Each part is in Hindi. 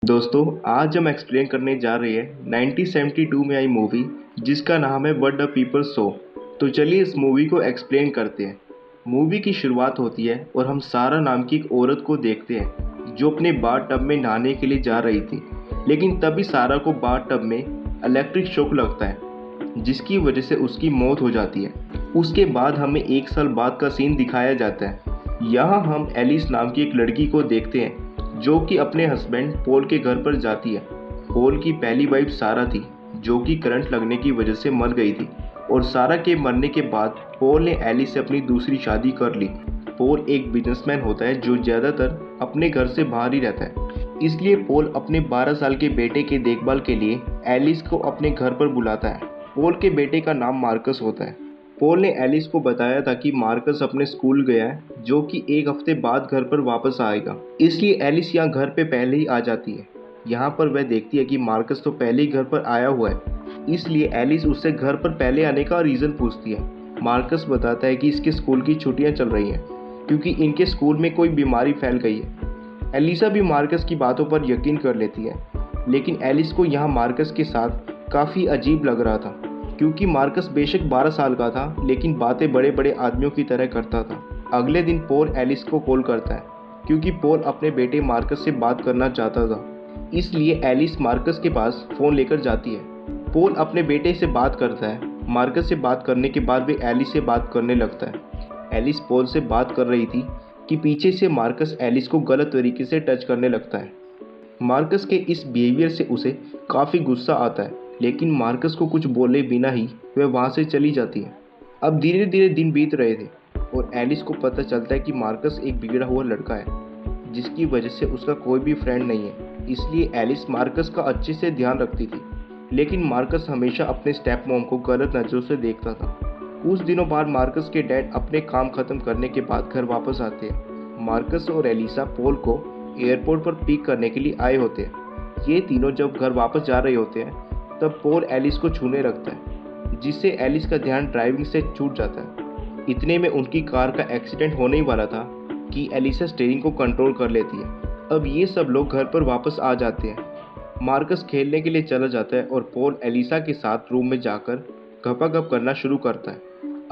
दोस्तों, आज हम एक्सप्लेन करने जा रहे हैं 1972 में आई मूवी जिसका नाम है व्हाट द पीपल सो। तो चलिए इस मूवी को एक्सप्लेन करते हैं। मूवी की शुरुआत होती है और हम सारा नाम की एक औरत को देखते हैं जो अपने बाथ टब में नहाने के लिए जा रही थी। लेकिन तभी सारा को बाथ टब में इलेक्ट्रिक शॉक लगता है जिसकी वजह से उसकी मौत हो जाती है। उसके बाद हमें 1 साल बाद का सीन दिखाया जाता है। यहाँ हम एलिस नाम की एक लड़की को देखते हैं जो कि अपने हस्बैंड पॉल के घर पर जाती है। पॉल की पहली वाइफ सारा थी जो कि करंट लगने की वजह से मर गई थी और सारा के मरने के बाद पॉल ने एलिस से अपनी दूसरी शादी कर ली। पॉल एक बिजनेसमैन होता है जो ज़्यादातर अपने घर से बाहर ही रहता है, इसलिए पॉल अपने 12 साल के बेटे के देखभाल के लिए एलिस को अपने घर पर बुलाता है। पॉल के बेटे का नाम मार्कस होता है। पॉल ने एलिस को बताया था कि मार्कस अपने स्कूल गया है जो कि 1 हफ्ते बाद घर पर वापस आएगा, इसलिए एलिस यहाँ घर पे पहले ही आ जाती है। यहाँ पर वह देखती है कि मार्कस तो पहले ही घर पर आया हुआ है, इसलिए एलिस उससे घर पर पहले आने का रीज़न पूछती है। मार्कस बताता है कि इसके स्कूल की छुट्टियाँ चल रही हैं क्योंकि इनके स्कूल में कोई बीमारी फैल गई है। एलिसा भी मार्कस की बातों पर यकीन कर लेती है, लेकिन एलिस को यहाँ मार्कस के साथ काफ़ी अजीब लग रहा था क्योंकि मार्कस बेशक 12 साल का था लेकिन बातें बड़े बड़े आदमियों की तरह करता था। अगले दिन पॉल एलिस को कॉल करता है क्योंकि पॉल अपने बेटे मार्कस से बात करना चाहता था, इसलिए एलिस मार्कस के पास फ़ोन लेकर जाती है। पॉल अपने बेटे से बात करता है। मार्कस से बात करने के बाद वे एलिस से बात करने लगता है। एलिस पॉल से बात कर रही थी कि पीछे से मार्कस एलिस को गलत तरीके से टच करने लगता है। मार्कस के इस बिहेवियर से उसे काफ़ी गुस्सा आता है, लेकिन मार्कस को कुछ बोले बिना ही वह वहाँ से चली जाती है। अब धीरे धीरे दिन बीत रहे थे और एलिस को पता चलता है कि मार्कस एक बिगड़ा हुआ लड़का है जिसकी वजह से उसका कोई भी फ्रेंड नहीं है, इसलिए एलिस मार्कस का अच्छे से ध्यान रखती थी। लेकिन मार्कस हमेशा अपने स्टेप मॉम को गलत नज़रों से देखता था। कुछ दिनों बाद मार्कस के डैड अपने काम ख़त्म करने के बाद घर वापस आते हैं। मार्कस और एलिसा पॉल को एयरपोर्ट पर पिक करने के लिए आए होते हैं। ये तीनों जब घर वापस जा रहे होते हैं तब पॉल एलिस को छूने लगता है जिससे एलिस का ध्यान ड्राइविंग से छूट जाता है। इतने में उनकी कार का एक्सीडेंट होने ही वाला था कि एलिसा स्टीयरिंग को कंट्रोल कर लेती है। अब ये सब लोग घर पर वापस आ जाते हैं। मार्कस खेलने के लिए चला जाता है और पॉल एलिसा के साथ रूम में जाकर गपागप करना शुरू करता है।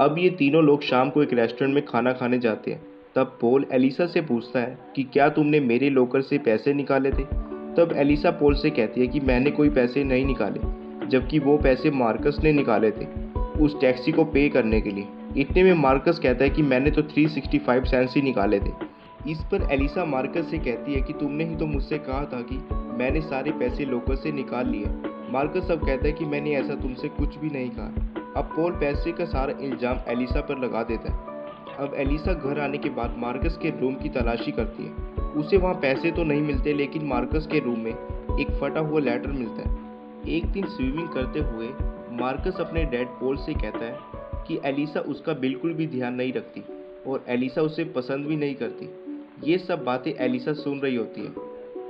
अब ये तीनों लोग शाम को एक रेस्टोरेंट में खाना खाने जाते हैं। तब पॉल एलिसा से पूछता है कि क्या तुमने मेरे लॉकर से पैसे निकाले थे। तब एलिसा पॉल से कहती है कि मैंने कोई पैसे नहीं निकाले, जबकि वो पैसे मार्कस ने निकाले थे उस टैक्सी को पे करने के लिए। इतने में मार्कस कहता है कि मैंने तो 365 सेंट्स ही निकाले थे। इस पर एलिसा मार्कस से कहती है कि तुमने ही तो मुझसे कहा था कि मैंने सारे पैसे लॉकर से निकाल लिए। मार्कस अब कहता है कि मैंने ऐसा तुमसे कुछ भी नहीं कहा। अब पॉल पैसे का सारा इल्ज़ाम एलिसा पर लगा देता है। अब एलिसा घर आने के बाद मार्कस के रूम की तलाशी करती है। उसे वहाँ पैसे तो नहीं मिलते, लेकिन मार्कस के रूम में एक फटा हुआ लेटर मिलता है। एक दिन स्विमिंग करते हुए मार्कस अपने डैड पॉल से कहता है कि एलिसा उसका बिल्कुल भी ध्यान नहीं रखती और एलिसा उसे पसंद भी नहीं करती। ये सब बातें एलिसा सुन रही होती है।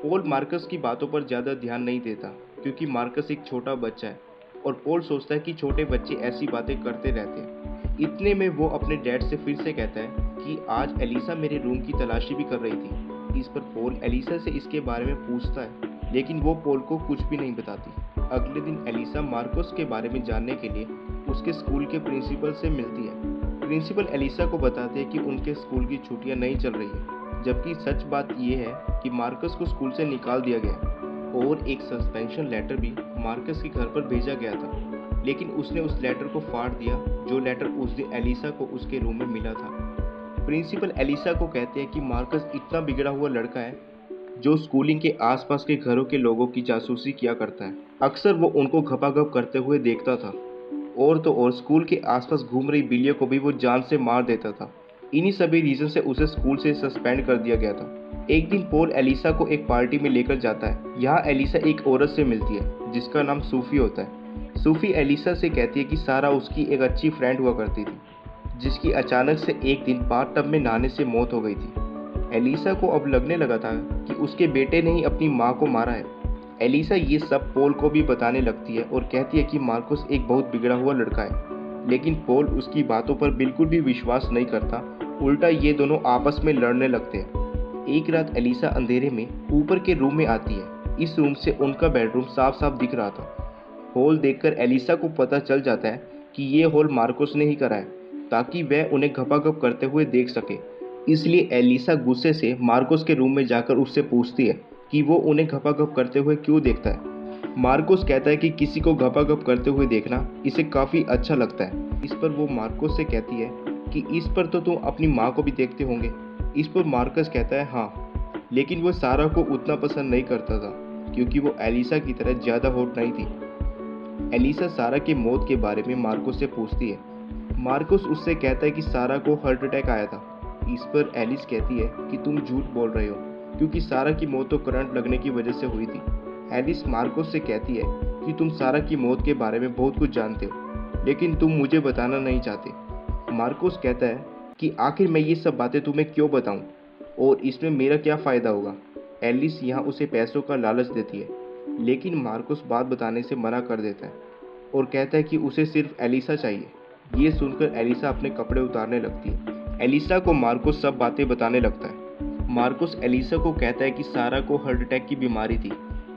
पॉल मार्कस की बातों पर ज़्यादा ध्यान नहीं देता क्योंकि मार्कस एक छोटा बच्चा है और पॉल सोचता है कि छोटे बच्चे ऐसी बातें करते रहते हैं। इतने में वो अपने डैड से फिर से कहता है कि आज एलिसा मेरे रूम की तलाशी भी कर रही थी। इस पर पॉल एलिसा से इसके बारे में पूछता है, लेकिन वो पॉल को कुछ भी नहीं बताती। अगले दिन एलिसा मार्कस के बारे में जानने के लिए उसके स्कूल के प्रिंसिपल से मिलती है। प्रिंसिपल एलिसा को बताते हैं कि उनके स्कूल की छुट्टियां नहीं चल रही है, जबकि सच बात यह है कि मार्कस को स्कूल से निकाल दिया गया और एक सस्पेंशन लेटर भी मार्कस के घर पर भेजा गया था, लेकिन उसने उस लेटर को फाड़ दिया जो लेटर उस दिन एलिसा को उसके रूम में मिला था। प्रिंसिपल एलिसा को कहते हैं कि मार्कस इतना बिगड़ा हुआ लड़का है जो स्कूलिंग के आसपास के घरों के लोगों की जासूसी किया करता है। अक्सर वो उनको घपाघप करते हुए देखता था और तो और स्कूल के आसपास घूम रही बिल्लियों को भी वो जान से मार देता था। इन्हीं सभी रीज़न से उसे स्कूल से सस्पेंड कर दिया गया था। एक दिन पॉल एलिसा को एक पार्टी में लेकर जाता है। यहाँ एलिसा एक औरत से मिलती है जिसका नाम सूफी होता है। सूफी एलिसा से कहती है कि सारा उसकी एक अच्छी फ्रेंड हुआ करती थी जिसकी अचानक से एक दिन बाथ टब में नहाने से मौत हो गई थी। एलिसा को अब लगने लगा था कि उसके बेटे ने ही अपनी माँ को मारा है। एलिसा ये सब पॉल को भी बताने लगती है और कहती है कि मार्कस एक बहुत बिगड़ा हुआ लड़का है, लेकिन पॉल उसकी बातों पर बिल्कुल भी विश्वास नहीं करता। उल्टा ये दोनों आपस में लड़ने लगते हैं। एक रात एलिसा अंधेरे में ऊपर के रूम में आती है इस रूम से उनका बेडरूम साफ साफ दिख रहा था। हॉल देखकर एलिसा को पता चल जाता है कि ये हॉल मार्कोस ने ही करा है, ताकि वह उन्हें घपाघप करते हुए देख सके। इसलिए एलिसा गुस्से से मार्कोस के रूम में जाकर उससे पूछती है कि वो उन्हें घपाघप करते हुए क्यों देखता है। मार्कोस कहता है कि किसी को घपाघप करते हुए देखना इसे काफ़ी अच्छा लगता है। इस पर वो मार्कोस से कहती है कि इस पर तो तुम अपनी माँ को भी देखते होंगे। इस पर मार्कोस कहता है हाँ, लेकिन वो सारा को उतना पसंद नहीं करता था क्योंकि वो एलिसा की तरह ज़्यादा हॉट नहीं थी। एलिसा सारा की मौत के बारे में मार्कोस से पूछती है। मार्कोस उससे कहता है कि सारा को हार्ट अटैक आया था। इस पर एलिस कहती है कि तुम झूठ बोल रहे हो क्योंकि सारा की मौत तो करंट लगने की वजह से हुई थी। एलिस मार्कोस से कहती है कि तुम सारा की मौत के बारे में बहुत कुछ जानते हो, लेकिन तुम मुझे बताना नहीं चाहते। मार्कोस कहता है कि आखिर मैं ये सब बातें तुम्हें क्यों बताऊं और इसमें मेरा क्या फ़ायदा होगा। एलिस यहाँ उसे पैसों का लालच देती है, लेकिन मार्कोस बात बताने से मना कर देता है और कहता है कि उसे सिर्फ एलिसा चाहिए। ये सुनकर एलिसा अपने कपड़े उतारने लगती है। एलिसा को मार्कोस सब बातें बताने लगता है। मार्कोस एलिसा को कहता है कि सारा को हार्ट अटैक की बीमारी थी,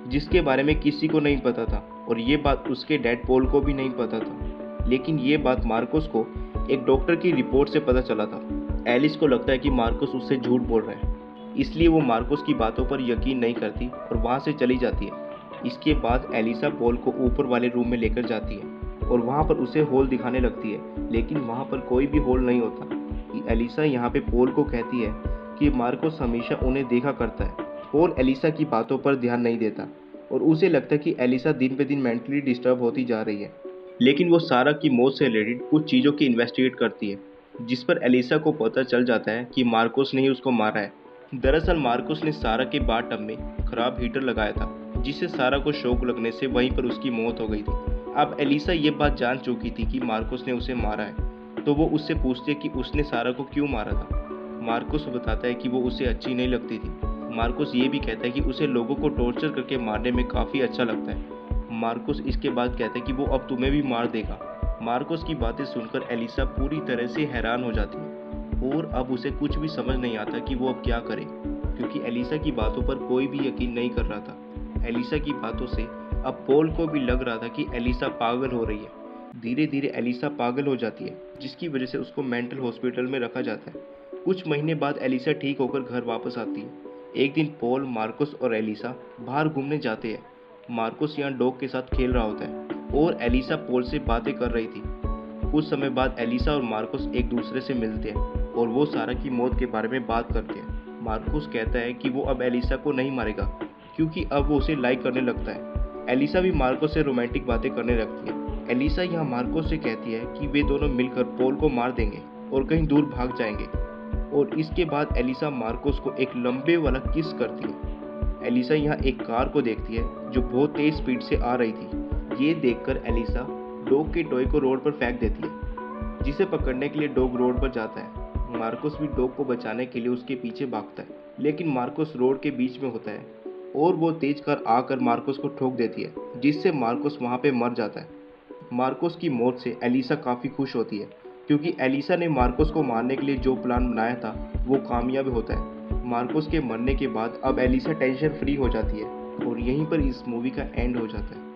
जिसके बारे में किसी को नहीं पता था और ये बात उसके डैड पॉल को भी नहीं पता था। लेकिन ये बात मार्कोस को एक डॉक्टर की रिपोर्ट से पता चला था। एलिस को लगता है कि मार्कोस उससे झूठ बोल रहा है, इसलिए वो मार्कोस की बातों पर यकीन नहीं करती और वहाँ से चली जाती है। इसके बाद एलिसा पॉल को ऊपर वाले रूम में लेकर जाती है और वहाँ पर उसे हॉल दिखाने लगती है, लेकिन वहाँ पर कोई भी हॉल नहीं होता। एलिसा यहाँ पे पॉल को कहती है कि मार्कोस हमेशा उन्हें देखा करता है। पॉल एलिसा की बातों पर ध्यान नहीं देता और उसे लगता है कि एलिसा दिन पे दिन मेंटली डिस्टर्ब होती जा रही है। लेकिन वो सारा की मौत से रिलेटेड कुछ चीज़ों की इन्वेस्टिगेट करती है, जिस पर एलिसा को पता चल जाता है कि मार्कोस ने ही उसको मारा है। दरअसल मार्कोस ने सारा के बाथटब में खराब हीटर लगाया था, जिससे सारा को शॉक लगने से वहीं पर उसकी मौत हो गई थी। अब एलिसा ये बात जान चुकी थी कि मार्कोस ने उसे मारा है, तो वो उससे पूछती है कि उसने सारा को क्यों मारा था। मार्कोस बताता है कि वो उसे अच्छी नहीं लगती थी। मार्कोस ये भी कहता है कि उसे लोगों को टॉर्चर करके मारने में काफ़ी अच्छा लगता है। मार्कोस इसके बाद कहता है कि वो अब तुम्हें भी मार देगा। मार्कोस की बातें सुनकर एलिसा पूरी तरह से हैरान हो जाती है और अब उसे कुछ भी समझ नहीं आता कि वो अब क्या करे, क्योंकि एलिसा की बातों पर कोई भी यकीन नहीं कर रहा था। एलिसा की बातों से अब पॉल को भी लग रहा था कि एलिसा पागल हो रही है। धीरे धीरे एलिसा पागल हो जाती है, जिसकी वजह से उसको मेंटल हॉस्पिटल में रखा जाता है। कुछ महीने बाद एलिसा ठीक होकर घर वापस आती है। एक दिन पॉल, मार्कोस और एलिसा बाहर घूमने जाते हैं। मार्कोस यहाँ डॉग के साथ खेल रहा होता है और एलिसा पॉल से बातें कर रही थी। कुछ समय बाद एलिसा और मार्कोस एक दूसरे से मिलते हैं और वो सारा की मौत के बारे में बात करते हैं। मार्कोस कहता है कि वो अब एलिसा को नहीं मारेगा क्योंकि अब वो उसे लाइक करने लगता है। एलिसा भी मार्कोस से रोमांटिक बातें करने लगती है। एलिसा यहाँ मार्कोस से कहती है कि वे दोनों मिलकर पॉल को मार देंगे और कहीं दूर भाग जाएंगे, और इसके बाद एलिसा मार्कोस को एक लंबे वाला किस करती है। एलिसा यहाँ एक कार को देखती है जो बहुत तेज स्पीड से आ रही थी। ये देखकर एलिसा डॉग के टॉय को रोड पर फेंक देती है, जिसे पकड़ने के लिए डॉग रोड पर जाता है। मार्कोस भी डॉग को बचाने के लिए उसके पीछे भागता है, लेकिन मार्कोस रोड के बीच में होता है और वो तेज कार आकर मार्कोस को ठोक देती है, जिससे मार्कोस वहाँ पे मर जाता है। मार्कोस की मौत से एलिसा काफ़ी खुश होती है क्योंकि एलिसा ने मार्कोस को मारने के लिए जो प्लान बनाया था वो कामयाब होता है। मार्कोस के मरने के बाद अब एलिसा टेंशन फ्री हो जाती है और यहीं पर इस मूवी का एंड हो जाता है।